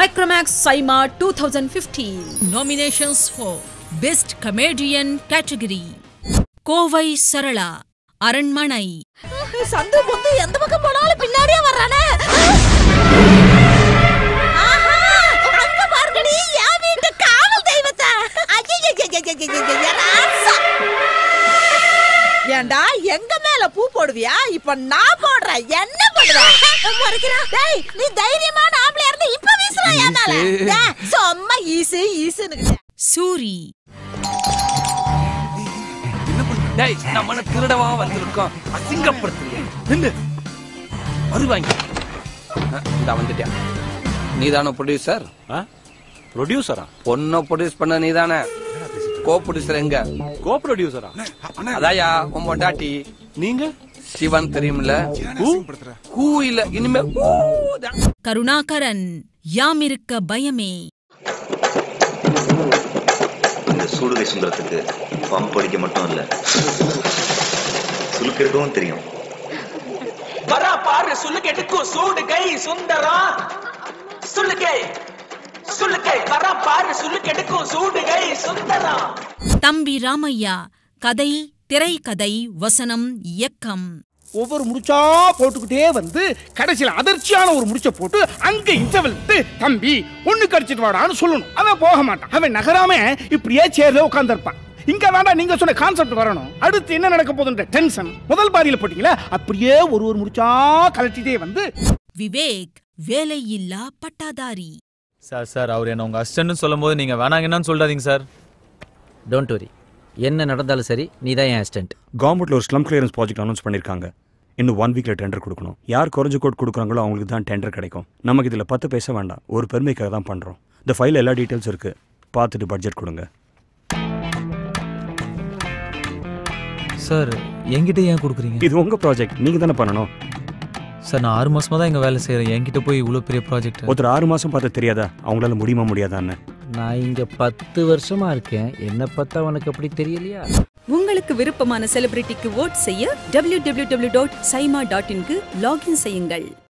Micromax Saima 2015 nominations for Best Comedian category. Kovai Sarala Aranmanai. சந்து பொந்து எந்த பக்கம் போனாலும் பின்னாடியே வர்றானே. ஆஹா அங்க பாருங்கடி யா வீட்டு காவல் தெய்வத்தை. ஏண்டா எங்க மேல பூ போடுவியா? இப்ப நான் போடுறேன். என்ன பண்ணுவ? மறக்கறா. டேய் நீ தைரியமான ஆம்பளையா இருந்து இப்ப வீசுறா யா மேல. டேய் சும்மா ஈசுன்னு. சூரி. டேய் நம்ம திருடவா வந்திருக்கோம். அசிங்கப்படுத்துறியா? நில்லு. வருவாங்க. இந்த வந்துட்டியா? நீதான ப்ரொடியூசர்? ப்ரொடியூசரா? பொண்ண ப்ரொடியூஸ் பண்ண நீதானே? கோ ப்ரொடியூசர் எங்க? கோ ப்ரொடியூசரா? அதாயா உன் பொண்டாட்டி. நீங்க சிவன் தெரியும்ல? கூ இல்ல இனிமே கருணாகரன் யாமிருக்க பயமே. இந்த சூடுகை சுந்தரத்துக்கு பம்ப் அடிக்க மட்டும் இல்ல, சுலுக்கெடுக்கவும் தெரியும். வரா பாரு சுலுக்கெடுக்கும் சூடுகை சுந்தரம். சுலுக்கை வரா பாரு சுலுக்கெடுக்கும் சூடுகை சுந்தரம். தம்பி ராமையா கதை திரைக்கதை வசனம் இயக்கம். ஒவ்வொரு முடிச்சா போட்டுக்கிட்டே வந்து கடைசியில் அதிர்ச்சியான ஒரு முடிச்ச போட்டு அங்க இன்டர்வல் தம்பி ஒண்ணு கடிச்சிட்டு வாடான்னு சொல்லணும். அவன் போக மாட்டான். அவன் நகராம இப்படியே சேர்ல உட்கார்ந்திருப்பான். இங்க வேண்டாம் நீங்க சொன்ன கான்செப்ட் வரணும். அடுத்து என்ன நடக்க போகுதுன்ற டென்ஷன் முதல் பாதியில போட்டீங்களா அப்படியே ஒரு முடிச்சா கலட்டிட்டே வந்து. விவேக் வேலையில்லா பட்டாதாரி. சார் அவர் என்ன உங்க அசிஸ்டன்ட்னு சொல்லும்போது நீங்க வேணாங்கன்னு சொல்றாதீங்க சார். டோன்ட் வரி, என்ன நடந்தாலும் சரி நீ தான் என் அசிஸ்டன்ட். கவர்மெண்ட்ல ஒரு ஸ்லம் கிளியரன்ஸ் ப்ராஜெக்ட் அனௌன்ஸ் பண்ணிருக்காங்க. இன்னும் 1 வீக்ல டெண்டர் கொடுக்கணும். யார் குறைஞ்ச கோட் கொடுக்குறாங்களோ அவங்களுக்கு தான் டெண்டர் கிடைக்கும். நமக்கு இதுல 10 பேச வேண்டாம், ஒரு பெருமைக்காக தான் பண்றோம். இந்த ஃபைல் எல்லா டீடைல்ஸ் இருக்கு, பார்த்துட்டு பட்ஜெட் கொடுங்க. சார் என்கிட்ட ஏன் கொடுக்குறீங்க? இது உங்க ப்ராஜெக்ட், நீங்க தானே பண்ணணும். சார் நான் 6 மாசமா தான் இங்க வேலை செய்யறேன். என்கிட்ட போய் இவ்வளவு பெரிய ப்ராஜெக்ட். ஒருத்தர் 6 மாசம் பார்த்து தெரியாதா அவங்களால முடியுமா முடியாதான்னு? நான் இங்க 10 வருஷமா இருக்கேன். என்ன பார்த்தா உனக்கு அப்படி தெரியலையா? உங்களுக்கு விருப்பமான செலிபிரிட்டிக்கு ஓட் செய்ய www.saima.in க்கு லாகின் செய்யுங்கள்.